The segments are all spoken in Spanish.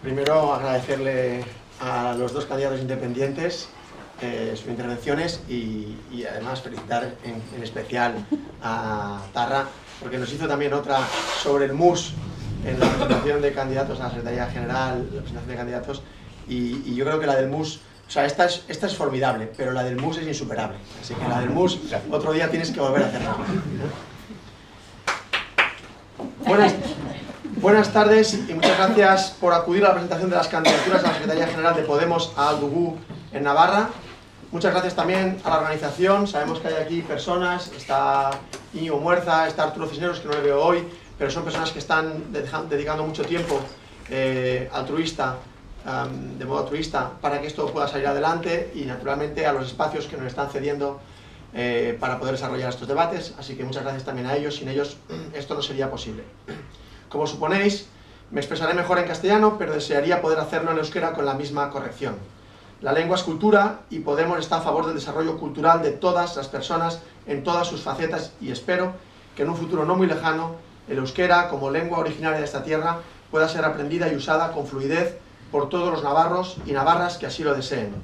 Primero agradecerle a los dos candidatos independientes sus intervenciones y además felicitar en especial a Tarra, porque nos hizo también otra sobre el MUS en la presentación de candidatos a la Secretaría General, la presentación de candidatos, y yo creo que la del MUS, o sea, esta es formidable, pero la del MUS es insuperable, así que la del MUS otro día tienes que volver a hacerla. Buenas tardes y muchas gracias por acudir a la presentación de las candidaturas a la Secretaría General de Podemos a Aldugu en Navarra. Muchas gracias también a la organización. Sabemos que hay aquí personas, está Íñigo Muerza, está Arturo Cisneros, que no le veo hoy, pero son personas que están dedicando mucho tiempo de modo altruista, para que esto pueda salir adelante, y naturalmente a los espacios que nos están cediendo para poder desarrollar estos debates. Así que muchas gracias también a ellos. Sin ellos esto no sería posible. Como suponéis, me expresaré mejor en castellano, pero desearía poder hacerlo en euskera con la misma corrección. La lengua es cultura y Podemos está a favor del desarrollo cultural de todas las personas en todas sus facetas, y espero que en un futuro no muy lejano el euskera, como lengua originaria de esta tierra, pueda ser aprendida y usada con fluidez por todos los navarros y navarras que así lo deseen.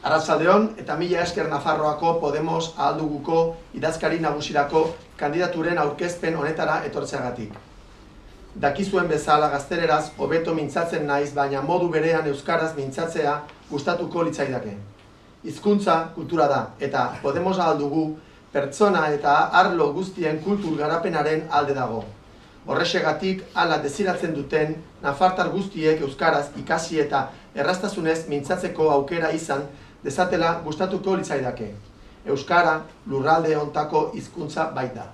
Arratsaldeon eta mila esker Nafarroako Podemos Alduguko idazkari nagusirako kandidaturen aurkezpen honetara etortzeagatik. Dakizuen bezala gazteleraz hobeto mintzatzen naiz, baina modu berean euskaraz mintzatzea gustatuko litzaidake. Hizkuntza kultura da, eta Podemos Aldugu pertsona eta arlo guztien kultur garapenaren alde dago. Horrexegatik hala desiratzen duten nafartar guztiek euskaraz ikasi eta erraztasunez mintzatzeko aukera izan dezatela gustatuko litzaidake. Euskara lurralde hontako hizkuntza baita.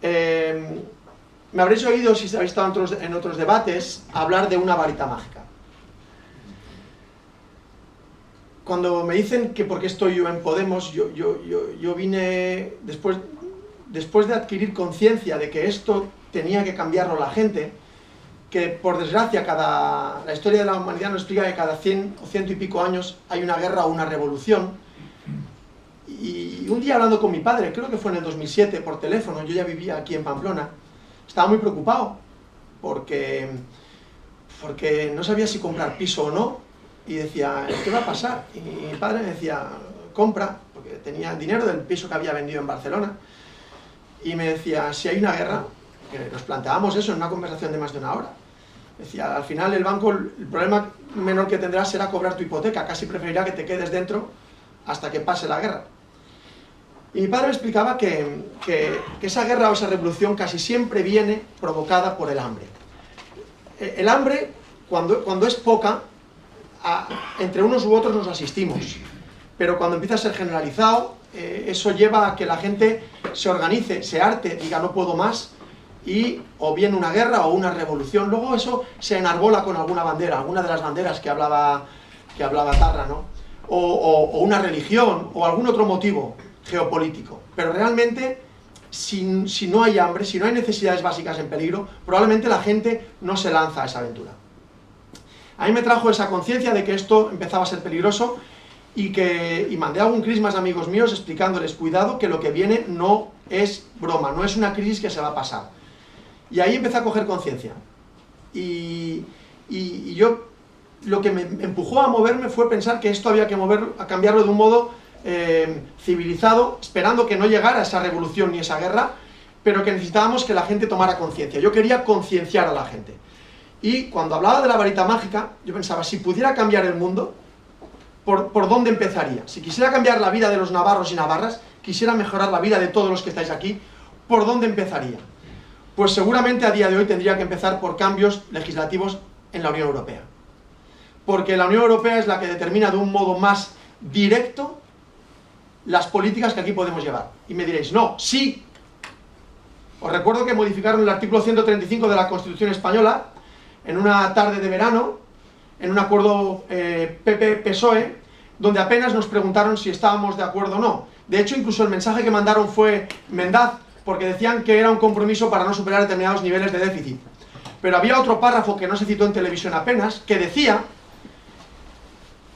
Me habréis oído, si habéis estado en otros debates, hablar de una varita mágica. Cuando me dicen que por qué estoy yo en Podemos, yo vine después de adquirir conciencia de que esto tenía que cambiarlo la gente, que por desgracia la historia de la humanidad nos explica que cada 100 o 100 y pico años hay una guerra o una revolución. Y un día hablando con mi padre, creo que fue en el 2007 por teléfono, yo ya vivía aquí en Pamplona, estaba muy preocupado porque no sabía si comprar piso o no, y decía, ¿qué va a pasar? Y mi padre me decía, compra, porque tenía dinero del piso que había vendido en Barcelona, y me decía, si hay una guerra, que nos planteábamos eso en una conversación de más de una hora. Decía, al final el banco, el problema menor que tendrás será cobrar tu hipoteca, casi preferirá que te quedes dentro hasta que pase la guerra. Y mi padre me explicaba que esa guerra o esa revolución casi siempre viene provocada por el hambre. El hambre, cuando es poca, entre unos u otros nos asistimos, pero cuando empieza a ser generalizado, eso lleva a que la gente se organice, se harte, diga no puedo más, y o viene una guerra o una revolución. Luego eso se enarbola con alguna bandera, alguna de las banderas que hablaba Tarra, ¿no? O una religión, o algún otro motivo geopolítico. Pero realmente, si no hay hambre, si no hay necesidades básicas en peligro, probablemente la gente no se lanza a esa aventura. A mí me trajo esa conciencia de que esto empezaba a ser peligroso, y mandé algún Christmas a amigos míos explicándoles, cuidado, que lo que viene no es broma, no es una crisis que se va a pasar. Y ahí empecé a coger conciencia. Y yo, lo que me empujó a moverme fue pensar que esto había que cambiarlo de un modo civilizado, esperando que no llegara esa revolución ni esa guerra, pero que necesitábamos que la gente tomara conciencia. Yo quería concienciar a la gente. Y cuando hablaba de la varita mágica, yo pensaba, si pudiera cambiar el mundo, ¿por dónde empezaría? Si quisiera cambiar la vida de los navarros y navarras, quisiera mejorar la vida de todos los que estáis aquí, ¿por dónde empezaría? Pues seguramente a día de hoy tendría que empezar por cambios legislativos en la Unión Europea. Porque la Unión Europea es la que determina de un modo más directo las políticas que aquí podemos llevar. Y me diréis, no, sí. Os recuerdo que modificaron el artículo 135 de la Constitución Española en una tarde de verano, en un acuerdo PP-PSOE, donde apenas nos preguntaron si estábamos de acuerdo o no. De hecho, incluso el mensaje que mandaron fue mendaz, porque decían que era un compromiso para no superar determinados niveles de déficit. Pero había otro párrafo que no se citó en televisión apenas, que decía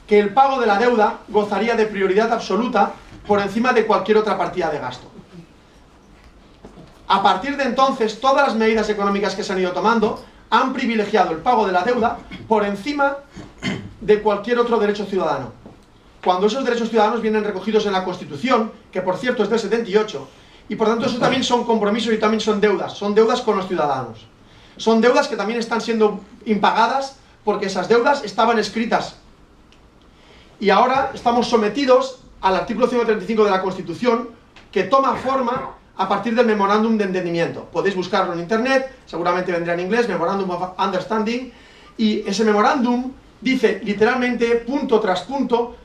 que el pago de la deuda gozaría de prioridad absoluta por encima de cualquier otra partida de gasto. A partir de entonces, todas las medidas económicas que se han ido tomando han privilegiado el pago de la deuda por encima de cualquier otro derecho ciudadano. Cuando esos derechos ciudadanos vienen recogidos en la Constitución, que por cierto es del 78, y por tanto eso también son compromisos y también son deudas con los ciudadanos. Son deudas que también están siendo impagadas porque esas deudas estaban escritas. Y ahora estamos sometidos al artículo 135 de la Constitución, que toma forma a partir del Memorándum de Entendimiento. Podéis buscarlo en internet, seguramente vendrá en inglés, Memorandum of Understanding, y ese memorándum dice literalmente, punto tras punto,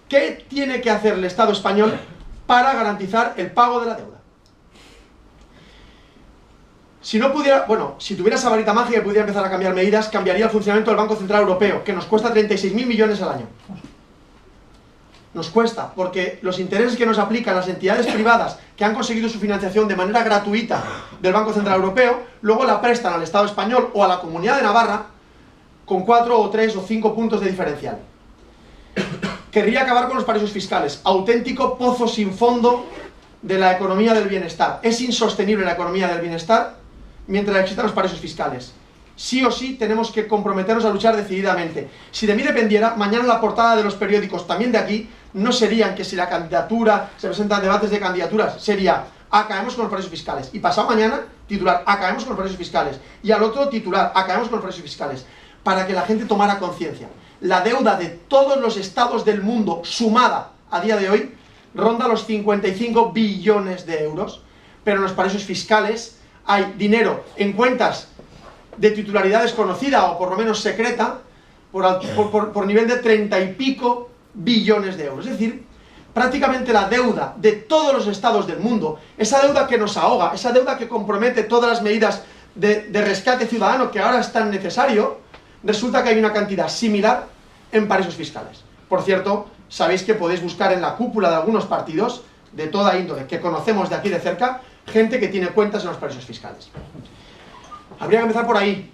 qué tiene que hacer el Estado español para garantizar el pago de la deuda. Si no pudiera, bueno, si tuviera esa varita mágica y pudiera empezar a cambiar medidas, cambiaría el funcionamiento del Banco Central Europeo, que nos cuesta 36.000 millones al año. Nos cuesta, porque los intereses que nos aplican las entidades privadas que han conseguido su financiación de manera gratuita del Banco Central Europeo, luego la prestan al Estado español o a la Comunidad de Navarra con 4 o 3 o 5 puntos de diferencial. Querría acabar con los paraísos fiscales, auténtico pozo sin fondo de la economía del bienestar. Es insostenible la economía del bienestar mientras existan los paraísos fiscales. Sí o sí tenemos que comprometernos a luchar decididamente. Si de mí dependiera, mañana la portada de los periódicos, también de aquí, no serían que si la candidatura, se presentan debates de candidaturas, sería acabemos con los paraísos fiscales. Y pasado mañana, titular, acabemos con los paraísos fiscales. Y al otro titular, acabemos con los paraísos fiscales. Para que la gente tomara conciencia. La deuda de todos los estados del mundo, sumada a día de hoy, ronda los 55 billones de euros. Pero en los paraísos fiscales hay dinero en cuentas de titularidad desconocida o por lo menos secreta por nivel de 30 y pico billones de euros. Es decir, prácticamente la deuda de todos los estados del mundo, esa deuda que nos ahoga, esa deuda que compromete todas las medidas de rescate ciudadano que ahora es tan necesario, resulta que hay una cantidad similar en paraísos fiscales. Por cierto, sabéis que podéis buscar en la cúpula de algunos partidos de toda índole que conocemos de aquí de cerca, gente que tiene cuentas en los paraísos fiscales. Habría que empezar por ahí,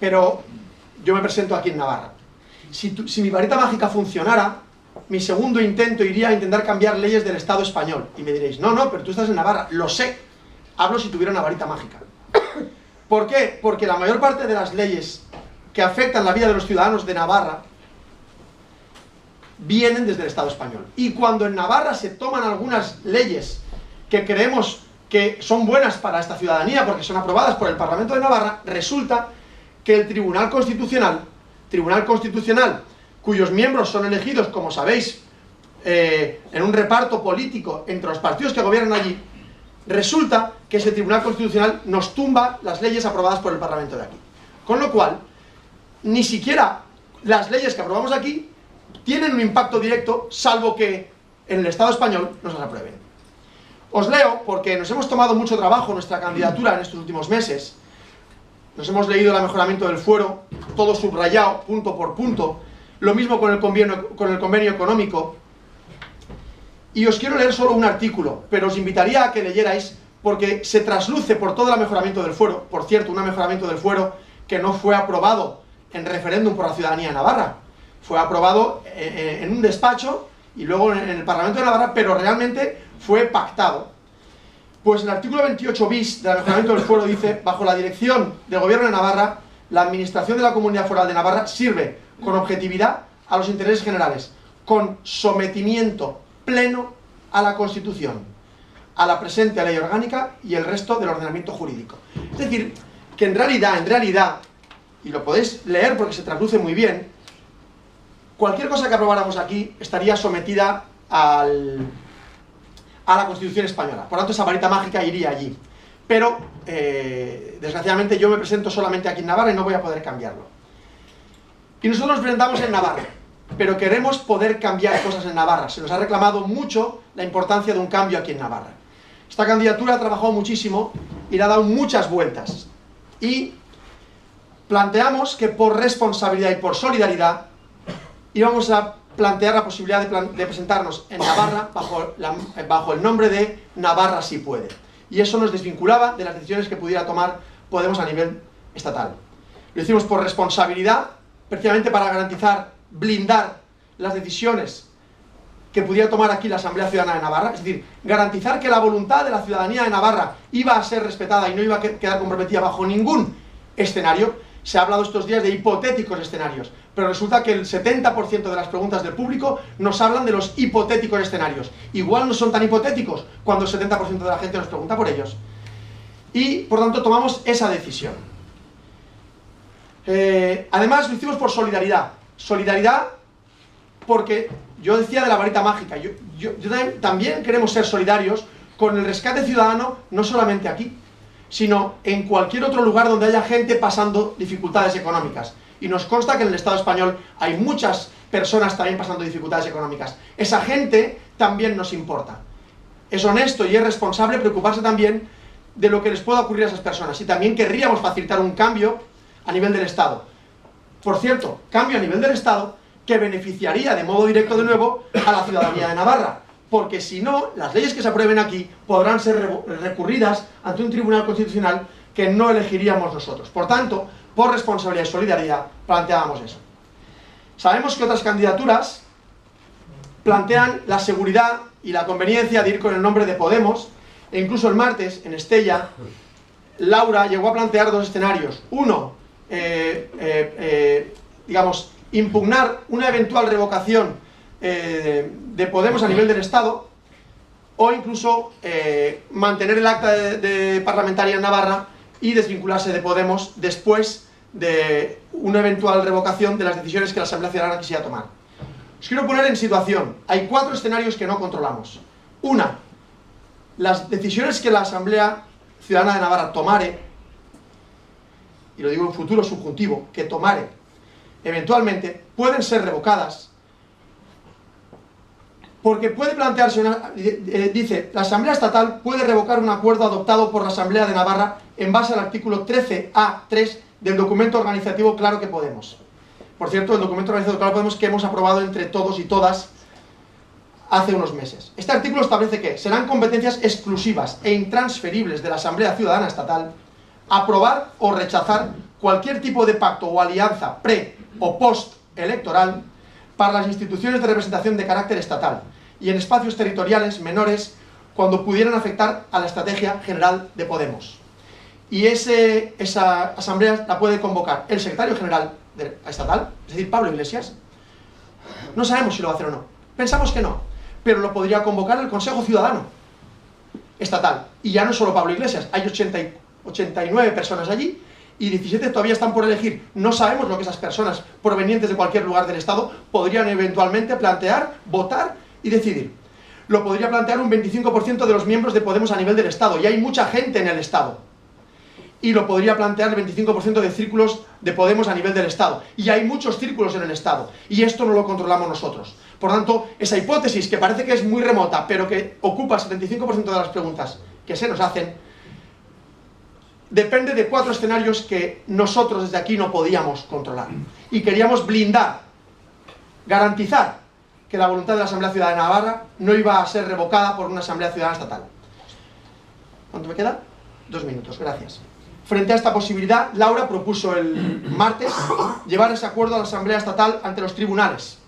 pero yo me presento aquí en Navarra. Si mi varita mágica funcionara, mi segundo intento iría a intentar cambiar leyes del Estado español. Y me diréis, no, pero tú estás en Navarra. Lo sé, hablo si tuviera una varita mágica. ¿Por qué? Porque la mayor parte de las leyes que afectan la vida de los ciudadanos de Navarra vienen desde el Estado español. Y cuando en Navarra se toman algunas leyes que creemos que son buenas para esta ciudadanía porque son aprobadas por el Parlamento de Navarra, resulta que el Tribunal Constitucional, cuyos miembros son elegidos, como sabéis, en un reparto político entre los partidos que gobiernan allí, resulta que ese Tribunal Constitucional nos tumba las leyes aprobadas por el Parlamento de aquí. Con lo cual, ni siquiera las leyes que aprobamos aquí tienen un impacto directo, salvo que en el Estado español nos las aprueben. Os leo, porque nos hemos tomado mucho trabajo nuestra candidatura en estos últimos meses. Nos hemos leído el mejoramiento del fuero, todo subrayado, punto por punto. Lo mismo con el convenio económico. Y os quiero leer solo un artículo, pero os invitaría a que leyerais, porque se trasluce por todo el mejoramiento del fuero. Por cierto, un mejoramiento del fuero que no fue aprobado en referéndum por la ciudadanía de Navarra. Fue aprobado en un despacho y luego en el Parlamento de Navarra, pero realmente fue pactado. Pues el artículo 28 bis del mejoramiento del fuero dice: bajo la dirección del Gobierno de Navarra, la Administración de la Comunidad Foral de Navarra sirve con objetividad a los intereses generales, con sometimiento pleno a la Constitución, a la presente ley orgánica y el resto del ordenamiento jurídico. Es decir, que en realidad, y lo podéis leer porque se traduce muy bien, cualquier cosa que aprobáramos aquí estaría sometida a la Constitución española. Por tanto, esa varita mágica iría allí. Pero, desgraciadamente, yo me presento solamente aquí en Navarra y no voy a poder cambiarlo. Y nosotros nos presentamos en Navarra, pero queremos poder cambiar cosas en Navarra. Se nos ha reclamado mucho la importancia de un cambio aquí en Navarra. Esta candidatura ha trabajado muchísimo y le ha dado muchas vueltas. Y planteamos que por responsabilidad y por solidaridad íbamos a plantear la posibilidad de presentarnos en Navarra bajo el nombre de Navarra sí puede. Y eso nos desvinculaba de las decisiones que pudiera tomar Podemos a nivel estatal. Lo hicimos por responsabilidad, precisamente para garantizar, blindar las decisiones que pudiera tomar aquí la Asamblea Ciudadana de Navarra, es decir, garantizar que la voluntad de la ciudadanía de Navarra iba a ser respetada y no iba a quedar comprometida bajo ningún escenario. Se ha hablado estos días de hipotéticos escenarios, pero resulta que el 70% de las preguntas del público nos hablan de los hipotéticos escenarios. Igual no son tan hipotéticos cuando el 70% de la gente nos pregunta por ellos. Y, por tanto, tomamos esa decisión. Además, lo hicimos por solidaridad. Solidaridad porque yo decía de la varita mágica. Yo también queremos ser solidarios con el rescate ciudadano, no solamente aquí, sino en cualquier otro lugar donde haya gente pasando dificultades económicas. Y nos consta que en el Estado español hay muchas personas también pasando dificultades económicas. Esa gente también nos importa. Es honesto y es responsable preocuparse también de lo que les pueda ocurrir a esas personas. Y también querríamos facilitar un cambio a nivel del Estado. Por cierto, cambio a nivel del Estado que beneficiaría de modo directo de nuevo a la ciudadanía de Navarra. Porque si no, las leyes que se aprueben aquí podrán ser recurridas ante un tribunal constitucional que no elegiríamos nosotros. Por tanto, por responsabilidad y solidaridad, planteábamos eso. Sabemos que otras candidaturas plantean la seguridad y la conveniencia de ir con el nombre de Podemos, e incluso el martes, en Estella, Laura llegó a plantear dos escenarios. Uno, digamos, impugnar una eventual revocación de Podemos a nivel del Estado, o incluso mantener el acta de parlamentaria en Navarra y desvincularse de Podemos después de una eventual revocación de las decisiones que la Asamblea Ciudadana quisiera tomar. Os quiero poner en situación. Hay 4 escenarios que no controlamos. Una, las decisiones que la Asamblea Ciudadana de Navarra tomare, y lo digo en futuro subjuntivo, que tomare eventualmente, pueden ser revocadas porque puede plantearse una... dice, la Asamblea Estatal puede revocar un acuerdo adoptado por la Asamblea de Navarra en base al artículo 13A3 del documento organizativo Claro que Podemos. Por cierto, el documento organizativo Claro que Podemos que hemos aprobado entre todos y todas hace unos meses. Este artículo establece que serán competencias exclusivas e intransferibles de la Asamblea Ciudadana Estatal aprobar o rechazar cualquier tipo de pacto o alianza pre- o post-electoral para las instituciones de representación de carácter estatal y en espacios territoriales menores cuando pudieran afectar a la estrategia general de Podemos. Y esa asamblea la puede convocar el secretario general estatal, es decir, Pablo Iglesias. No sabemos si lo va a hacer o no. Pensamos que no, pero lo podría convocar el Consejo Ciudadano Estatal. Y ya no solo Pablo Iglesias, hay 89 personas allí y 17 todavía están por elegir. No sabemos lo que esas personas provenientes de cualquier lugar del Estado podrían eventualmente plantear, votar y decidir. Lo podría plantear un 25% de los miembros de Podemos a nivel del Estado, y hay mucha gente en el Estado. Y lo podría plantear el 25% de círculos de Podemos a nivel del Estado. Y hay muchos círculos en el Estado, y esto no lo controlamos nosotros. Por tanto, esa hipótesis, que parece que es muy remota, pero que ocupa el 75% de las preguntas que se nos hacen, depende de 4 escenarios que nosotros desde aquí no podíamos controlar. Y queríamos blindar, garantizar que la voluntad de la Asamblea Ciudadana de Navarra no iba a ser revocada por una Asamblea Ciudadana Estatal. ¿Cuánto me queda? 2 minutos, gracias. Frente a esta posibilidad, Laura propuso el martes llevar ese acuerdo a la Asamblea Estatal ante los tribunales,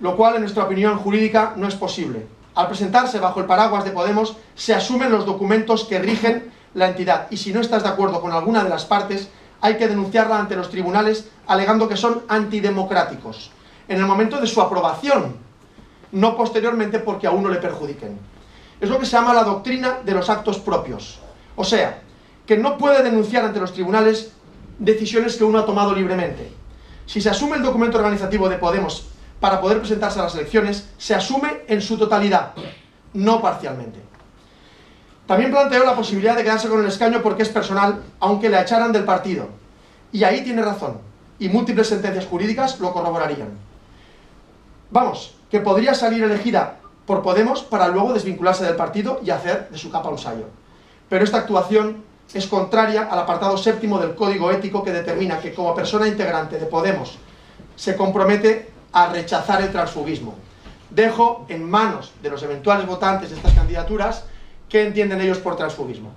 lo cual, en nuestra opinión jurídica, no es posible. Al presentarse bajo el paraguas de Podemos, se asumen los documentos que rigen la entidad, y si no estás de acuerdo con alguna de las partes, hay que denunciarla ante los tribunales alegando que son antidemocráticos en el momento de su aprobación, no posteriormente porque a uno le perjudiquen. Es lo que se llama la doctrina de los actos propios, o sea, que no puede denunciar ante los tribunales decisiones que uno ha tomado libremente. Si se asume el documento organizativo de Podemos para poder presentarse a las elecciones, se asume en su totalidad, no parcialmente. También planteó la posibilidad de quedarse con el escaño porque es personal, aunque la echaran del partido. Y ahí tiene razón, y múltiples sentencias jurídicas lo corroborarían. Vamos, que podría salir elegida por Podemos para luego desvincularse del partido y hacer de su capa un sayo. Pero esta actuación es contraria al apartado 7º del Código Ético, que determina que como persona integrante de Podemos se compromete a rechazar el transfugismo. Dejo en manos de los eventuales votantes de estas candidaturas qué entienden ellos por transfugismo.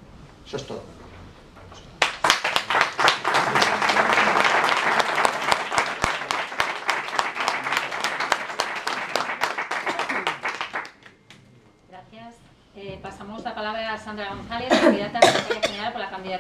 Eso es todo. Sandra González, candidata a secretaria general por la candidatura